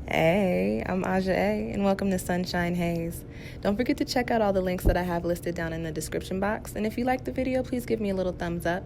Hey, I'm Agate, and welcome to Sunshine Haze. Don't forget to check out all the links that I have listed down in the description box, and if you like the video, please give me a little thumbs up.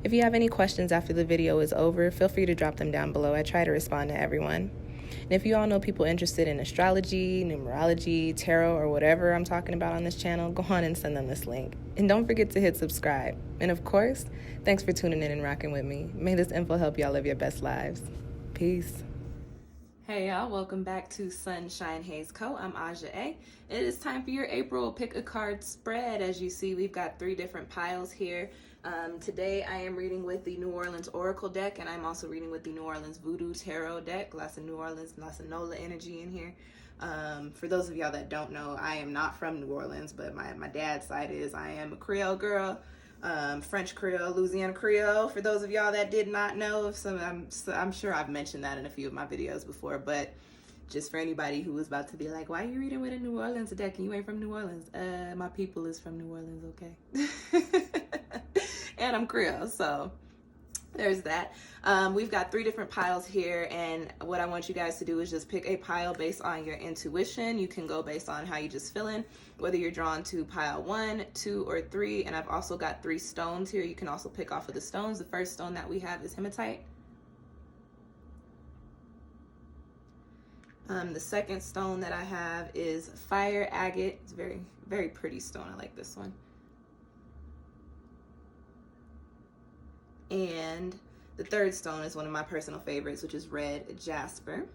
If you have any questions after the video is over, feel free to drop them down below. I try to respond to everyone. And if you all know people interested in astrology, numerology, tarot, or whatever I'm talking about on this channel, go on and send them this link. And don't forget to hit subscribe. And of course, thanks for tuning in and rocking with me. May this info help y'all live your best lives. Peace. Hey y'all, welcome back to SunshinehazeCo. I'm Aja A. It is time for your April pick a card spread. As you see, we've got 3 different piles here. Today I am reading with the New Orleans Oracle deck, and I'm also reading with the New Orleans Voodoo Tarot deck. Lots of New Orleans, lots of NOLA energy in here. For those of y'all that don't know, I am not from New Orleans, but my dad's side is. I am a Creole girl. French Creole, Louisiana Creole, for those of y'all that did not know. I'm sure I've mentioned that in a few of my videos before, but just for anybody who was about to be like, why are you reading with a New Orleans deck and you ain't from New Orleans? My people is from New Orleans, okay? And I'm Creole, so there's that. We've got 3 different piles here, and what I want you guys to do is just pick a pile based on your intuition. You can go based on how you just feeling, whether you're drawn to pile 1, 2, or 3. And I've also got 3 stones here. You can also pick off of the stones. The first stone that we have is Hematite. The second stone that I have is Fire Agate. It's a very, very pretty stone. I like this one. And the third stone is one of my personal favorites, which is Red Jasper.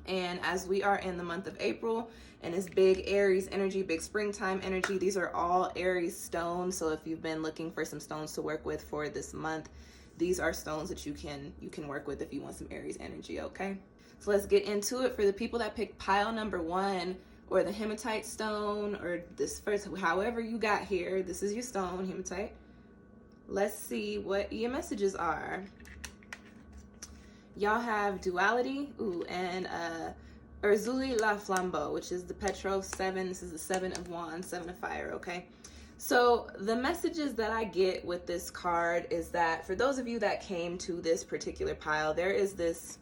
And as we are in the month of April, and it's big Aries energy, big springtime energy, these are all Aries stones. So if you've been looking for some stones to work with for this month, these are stones that you can work with if you want some Aries energy, okay? So let's get into it. For the people that picked pile number 1, or the Hematite stone, or this first, however you got here, this is your stone, Hematite. Let's see what your messages are. Y'all have duality, and Urzuli La Flambeau, which is the Petros 7. This is the 7 of Wands, 7 of Fire, okay? So the messages that I get with this card is that for those of you that came to this particular pile, there is this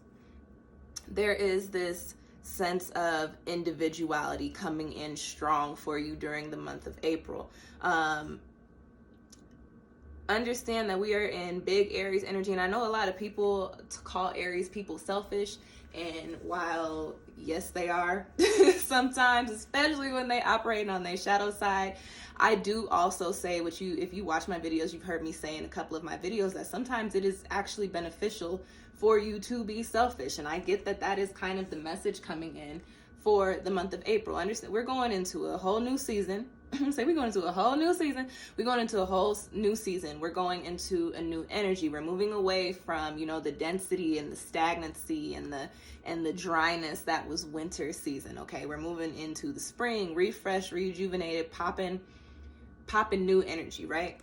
sense of individuality coming in strong for you during the month of April. Understand that we are in big Aries energy, and I know a lot of people call Aries people selfish, and while yes they are sometimes, especially when they operate on their shadow side, I do also say, if you watch my videos, you've heard me say in a couple of my videos that sometimes it is actually beneficial for you to be selfish. And I get that that is kind of the message coming in for the month of April. Understand, we're going into a whole new season. Say we're going into a whole new season. We're going into a whole new season. We're going into a new energy. We're moving away from, the density and the stagnancy and the dryness that was winter season. Okay, we're moving into the spring, refresh, rejuvenated, popping new energy, right?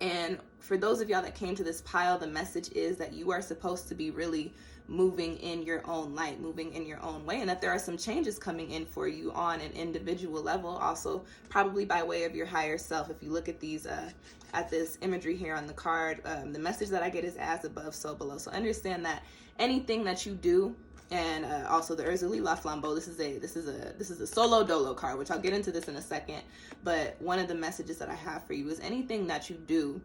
And for those of y'all that came to this pile, the message is that you are supposed to be really moving in your own light, moving in your own way, and that there are some changes coming in for you on an individual level, also probably by way of your higher self. If you look at these at this imagery here on the card, the message that I get is as above, so below. So understand that anything that you do, and also the Urzuli La Flambeau, this is a solo dolo card, which I'll get into this in a second. But one of the messages that I have for you is anything that you do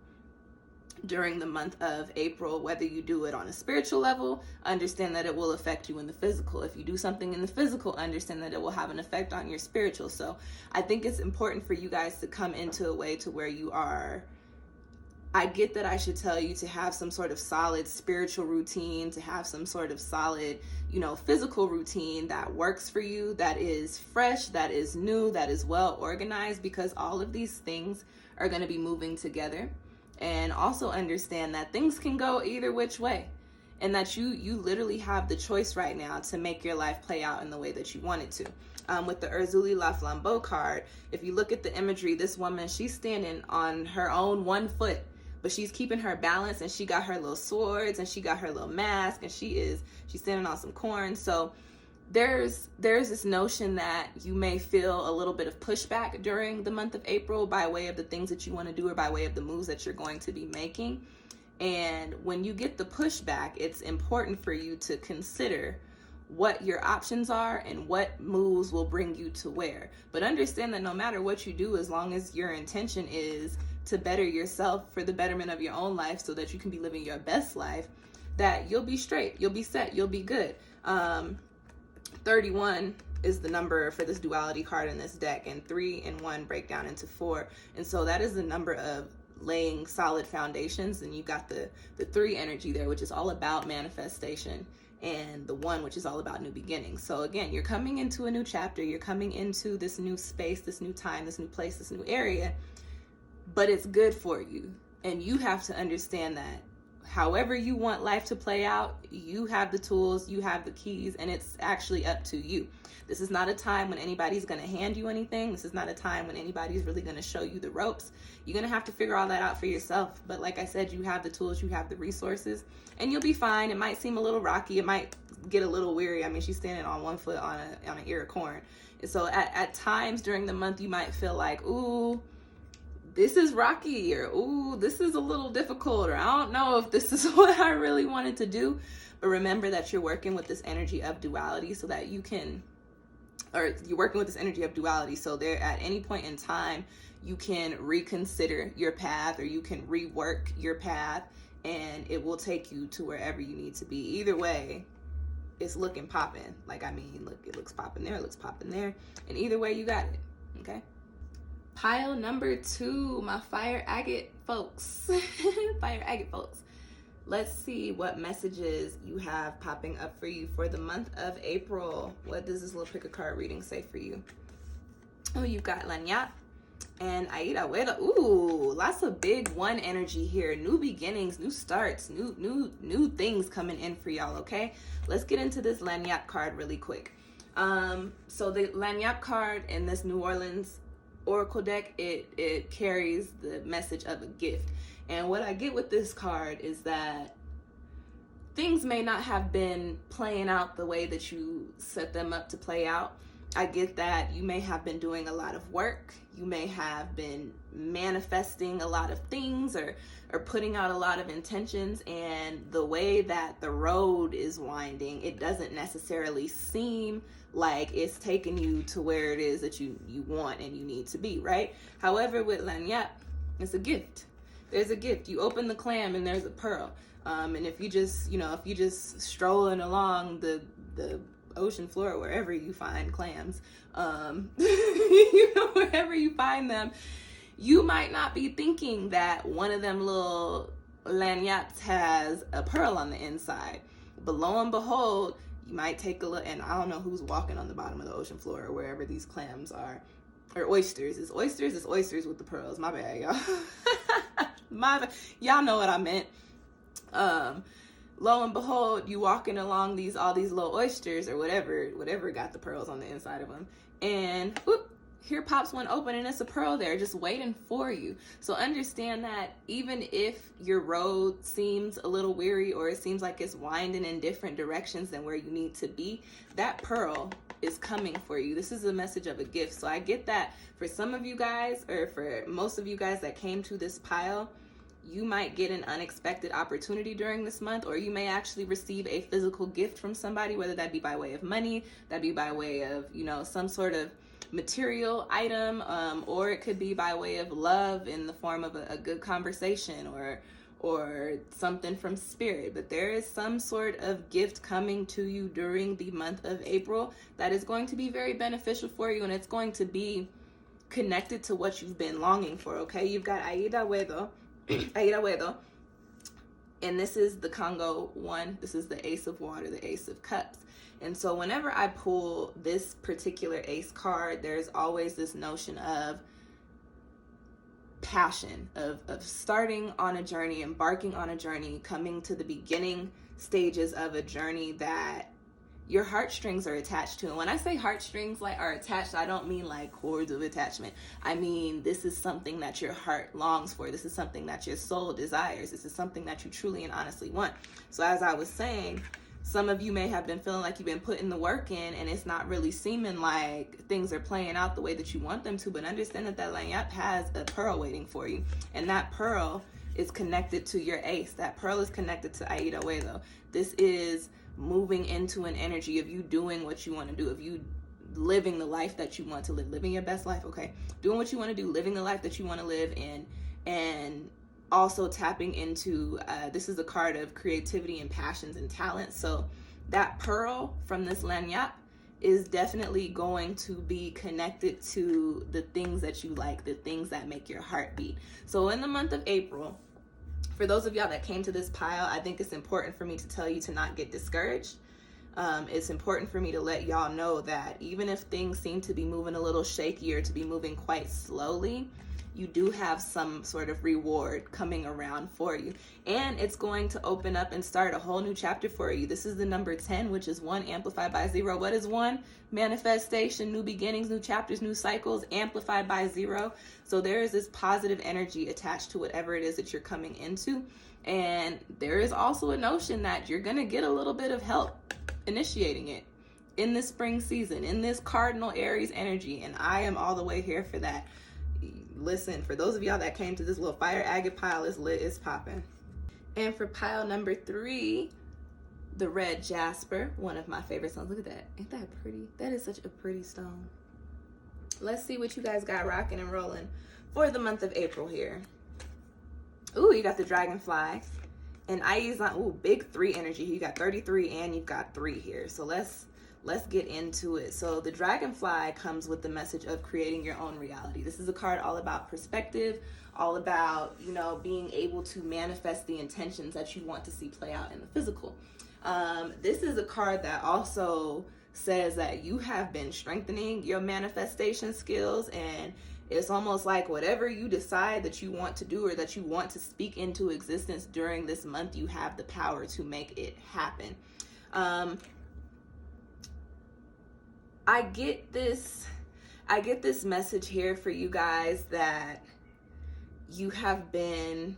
during the month of April, whether you do it on a spiritual level, understand that it will affect you in the physical. If you do something in the physical, understand that it will have an effect on your spiritual. So I think it's important for you guys to come into a way to where you are, I get that I should tell you to have some sort of solid spiritual routine, to have some sort of solid, physical routine that works for you, that is fresh, that is new, that is well organized, because all of these things are going to be moving together. And also understand that things can go either which way, and that you literally have the choice right now to make your life play out in the way that you want it to. With the Urzuli La Flambeau card, if you look at the imagery, this woman, she's standing on her own one foot, but she's keeping her balance, and she got her little swords, and she got her little mask, and she's standing on some corn. So there's this notion that you may feel a little bit of pushback during the month of April by way of the things that you want to do or by way of the moves that you're going to be making. And when you get the pushback, it's important for you to consider what your options are and what moves will bring you to where. But understand that no matter what you do, as long as your intention is to better yourself for the betterment of your own life so that you can be living your best life, that you'll be straight, you'll be set, you'll be good. 31 is the number for this duality card in this deck, and 3 and 1 break down into 4. And so that is the number of laying solid foundations. And you got the 3 energy there, which is all about manifestation, and the 1, which is all about new beginnings. So again, you're coming into a new chapter, you're coming into this new space, this new time, this new place, this new area, but it's good for you. And you have to understand that however you want life to play out, you have the tools, you have the keys, and it's actually up to you. This is not a time when anybody's going to hand you anything. This is not a time when anybody's really going to show you the ropes. You're going to have to figure all that out for yourself. But like I said, you have the tools, you have the resources, and you'll be fine. It might seem a little rocky. It might get a little weary. I mean, she's standing on one foot on an ear of corn. And so at times during the month, you might feel like, ooh, this is rocky, or ooh, this is a little difficult, or I don't know if this is what I really wanted to do. But remember that you're working with this energy of duality so that you can, or you're working with this energy of duality so there at any point in time you can reconsider your path, or you can rework your path, and it will take you to wherever you need to be. Either way, it's looking popping. Like, I mean, look, it looks popping there, it looks popping there, and either way you got it. Okay, pile number 2, my fire agate folks. Fire agate folks, let's see what messages you have popping up for you for the month of April. What does this little pick a card reading say for you? Oh, you've got Lanyat and Aida. Ooh, lots of big 1 energy here. New beginnings, new starts, new things coming in for y'all, okay? Let's get into this Lanyat card really quick. So the Lanyat card in this New Orleans Oracle deck, it carries the message of a gift. And what I get with this card is that things may not have been playing out the way that you set them up to play out. I get that you may have been doing a lot of work. You may have been manifesting a lot of things, or putting out a lot of intentions, and the way that the road is winding, it doesn't necessarily seem like it's taking you to where it is that you want and you need to be, right? However, with Lanyat, it's a gift. There's a gift. You open the clam and there's a pearl. And if you just strolling along the ocean floor, wherever you find clams, wherever you find them, you might not be thinking that one of them little lanyards has a pearl on the inside. But lo and behold, you might take a look, and I don't know who's walking on the bottom of the ocean floor or wherever these clams are. Or oysters. It's oysters with the pearls. My bad, y'all. My bad. Y'all know what I meant. Lo and behold, you walking along all these little oysters or whatever got the pearls on the inside of them, and whoop, here pops one open and it's a pearl there just waiting for you. So understand that even if your road seems a little weary, or it seems like it's winding in different directions than where you need to be, that pearl is coming for you. This is a message of a gift. So I get that for some of you guys, or for most of you guys that came to this pile, you might get an unexpected opportunity during this month, or you may actually receive a physical gift from somebody, whether that be by way of money, that be by way of, some sort of material item, or it could be by way of love in the form of a good conversation, or something from spirit. But there is some sort of gift coming to you during the month of April that is going to be very beneficial for you, and it's going to be connected to what you've been longing for. Okay, you've got Aida Wedo, and this is the Congo one. This is the Ace of Water, the Ace of Cups. And so whenever I pull this particular ace card, there's always this notion of passion, of starting on a journey, embarking on a journey, coming to the beginning stages of a journey that your heartstrings are attached to. And when I say heartstrings are attached, I don't mean like cords of attachment. I mean, this is something that your heart longs for. This is something that your soul desires. This is something that you truly and honestly want. So as I was saying, some of you may have been feeling like you've been putting the work in, and it's not really seeming like things are playing out the way that you want them to. But understand that lanyard has a pearl waiting for you, and that pearl is connected to your ace. That pearl is connected to Aida Wedo. This is moving into an energy of you doing what you want to do, of you living the life that you want to live, living your best life, okay? Doing what you want to do, living the life that you want to live in, and also tapping into, this is a card of creativity and passions and talents. So that pearl from this lanyard is definitely going to be connected to the things that you like, the things that make your heart beat. So in the month of April, for those of y'all that came to this pile, I think it's important for me to tell you to not get discouraged. It's important for me to let y'all know that even if things seem to be moving a little shaky or to be moving quite slowly, you do have some sort of reward coming around for you. And it's going to open up and start a whole new chapter for you. This is the number 10, which is 1 amplified by 0. What is 1? Manifestation, new beginnings, new chapters, new cycles, amplified by 0. So there is this positive energy attached to whatever it is that you're coming into. And there is also a notion that you're going to get a little bit of help initiating it in this spring season, in this cardinal Aries energy. And I am all the way here for that. Listen, for those of y'all that came to this little fire agate pile, it's lit, it's popping. And for pile number 3, the red Jasper, one of my favorite stones. Look at that. Ain't that pretty? That is such a pretty stone. Let's see what you guys got rocking and rolling for the month of April here. Ooh, you got the dragonfly. And I use on, ooh, big 3 energy. You got 33 and you've got 3 here. So let's get into it. So the dragonfly comes with the message of creating your own reality. This is a card all about perspective, all about, you know, being able to manifest the intentions that you want to see play out in the physical. This is a card that also says that you have been strengthening your manifestation skills, and it's almost like whatever you decide that you want to do or that you want to speak into existence during this month, you have the power to make it happen. I get this message here for you guys that you have been,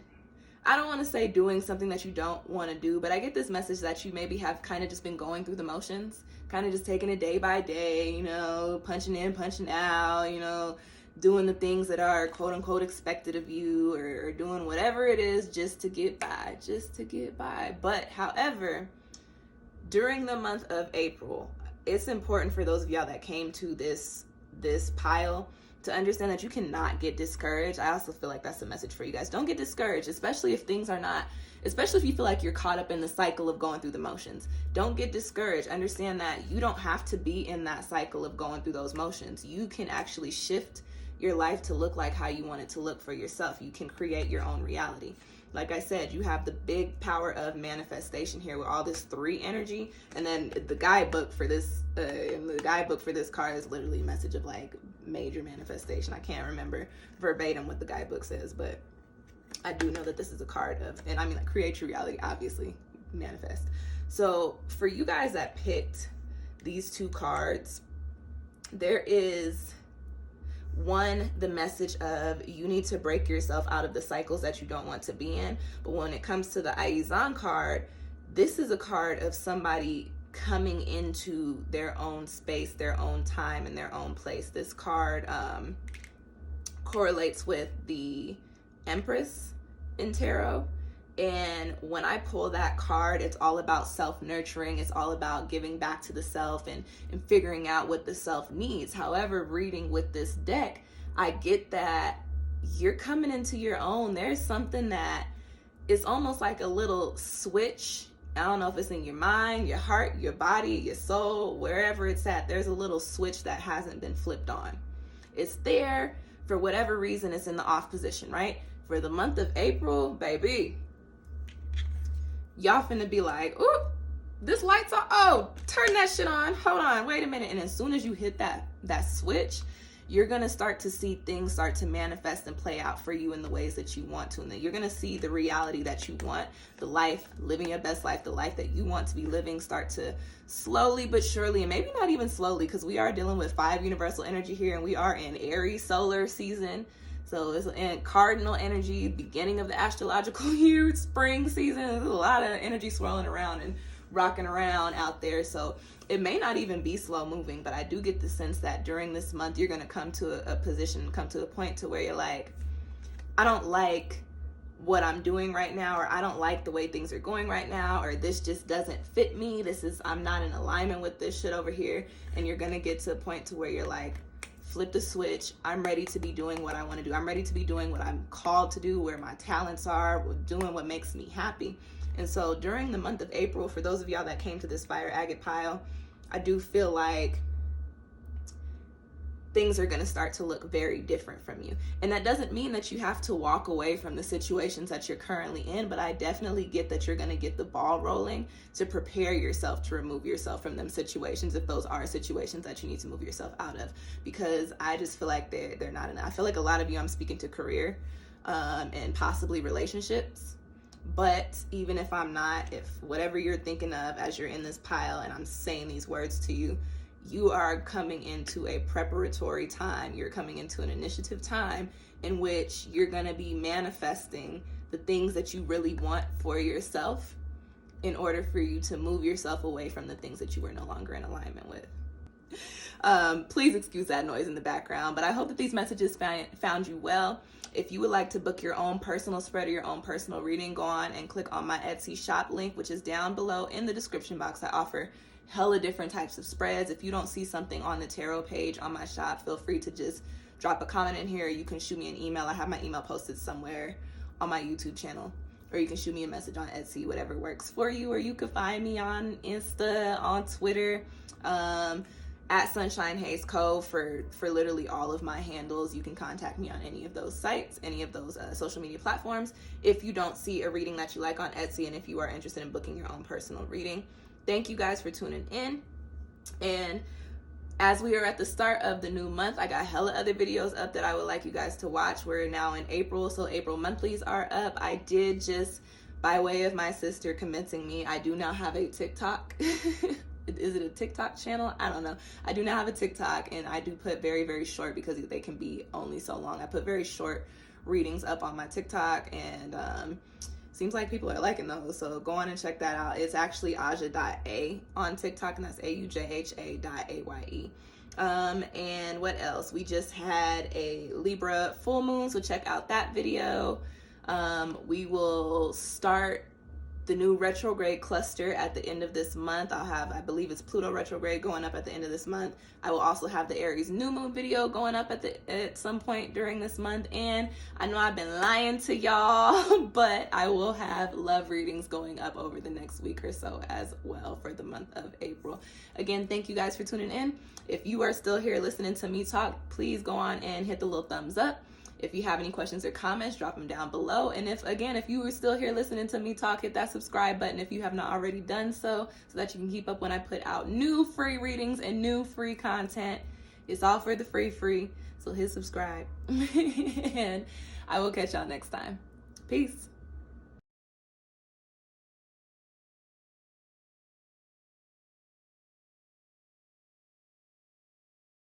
I don't want to say doing something that you don't want to do, but I get this message that you maybe have kind of just been going through the motions, kind of just taking it day by day, you know, punching in, punching out, you know, doing the things that are quote unquote expected of you, or doing whatever it is just to get by. But however, during the month of April, it's important for those of y'all that came to this pile to understand that you cannot get discouraged. I also feel like that's a message for you guys. Don't get discouraged, especially if things are not, especially if you feel like you're caught up in the cycle of going through the motions. Don't get discouraged. Understand that you don't have to be in that cycle of going through those motions. You can actually shift your life to look like how you want it to look for yourself. You can create your own reality. Like I said, you have the big power of manifestation here with all this 3 energy. And then the guidebook for this, card is literally a message of like major manifestation. I can't remember verbatim what the guidebook says, but I do know that this is a card of, and I mean like create your reality, obviously, manifest. So for you guys that picked these 2 cards, there is one, the message of you need to break yourself out of the cycles that you don't want to be in. But when it comes to the Aizan card, this is a card of somebody coming into their own space, their own time, and their own place. This card correlates with the Empress in tarot. And when I pull that card, it's all about self-nurturing. It's all about giving back to the self and figuring out what the self needs. However, reading with this deck, I get that you're coming into your own. There's something that is almost like a little switch. I don't know if it's in your mind, your heart, your body, your soul, wherever it's at. There's a little switch that hasn't been flipped on. It's there. For whatever reason, it's in the off position, right? For the month of April, baby, y'all finna be like, ooh, this light's on. Oh, turn that shit on. Hold on, wait a minute. And as soon as you hit that switch, you're gonna start to see things start to manifest and play out for you in the ways that you want to. And then you're gonna see the reality that you want, the life, living your best life, the life that you want to be living, start to slowly but surely, and maybe not even slowly, because we are dealing with 5 universal energy here, and we are in Aries solar season. So it's in cardinal energy, beginning of the astrological year, spring season. There's a lot of energy swirling around and rocking around out there. So it may not even be slow moving, but I do get the sense that during this month, you're going to come to a position, come to a point to where you're like, I don't like what I'm doing right now, or I don't like the way things are going right now, or this just doesn't fit me. I'm not in alignment with this shit over here. And you're going to get to a point to where you're like, flip the switch. I'm ready to be doing what I want to do. I'm ready to be doing what I'm called to do, where my talents are, doing what makes me happy. And so during the month of April, for those of y'all that came to this fire agate pile, I do feel like things are going to start to look very different from you. And that doesn't mean that you have to walk away from the situations that you're currently in, but I definitely get that you're going to get the ball rolling to prepare yourself to remove yourself from them situations, if those are situations that you need to move yourself out of. Because I just feel like they're not enough. I feel like a lot of you, I'm speaking to career and possibly relationships. But even if I'm not, if whatever you're thinking of as you're in this pile and I'm saying these words to you, you are coming into a preparatory time. You're coming into an initiative time in which you're going to be manifesting the things that you really want for yourself in order for you to move yourself away from the things that you were no longer in alignment with. Please excuse that noise in the background, but I hope that these messages found you well. If you would like to book your own personal spread or your own personal reading, go on and click on my Etsy shop link, which is down below in the description box. I offer hella different types of spreads. If you don't see something on the tarot page on my shop, feel free to just drop a comment in here. You can shoot me an email. I have my email posted somewhere on my YouTube channel, or you can shoot me a message on Etsy, whatever works for you. Or you can find me on Insta, on Twitter, at SunshinehazeCo for literally all of my handles. You can contact me on any of those sites, any of those social media platforms. If you don't see a reading that you like on Etsy, and if you are interested in booking your own personal reading. Thank you guys for tuning in. And as we are at the start of the new month, I got hella other videos up that I would like you guys to watch. We're now in April, so April monthlies are up. I did just, by way of my sister convincing me, I do now have a TikTok. Is it a TikTok channel? I don't know. I do now have a TikTok, and I do put very, very short, because they can be only so long. I put very short readings up on my TikTok, and seems like people are liking those, so go on and check that out. It's actually Aja.A on TikTok, and that's AUJHA.AYE. And what else? We just had a Libra full moon, so check out that video. We will start the new retrograde cluster at the end of this month. I'll have, I believe it's Pluto retrograde going up at the end of this month. I will also have the Aries new moon video going up at some point during this month. And I know I've been lying to y'all, but I will have love readings going up over the next week or so as well for the month of April. Again, thank you guys for tuning in. If you are still here listening to me talk, please go on and hit the little thumbs up. If you have any questions or comments, drop them down below. And if you were still here listening to me talk, hit that subscribe button if you have not already done so that you can keep up when I put out new free readings and new free content. It's all for the free. So hit subscribe. And I will catch y'all next time. Peace.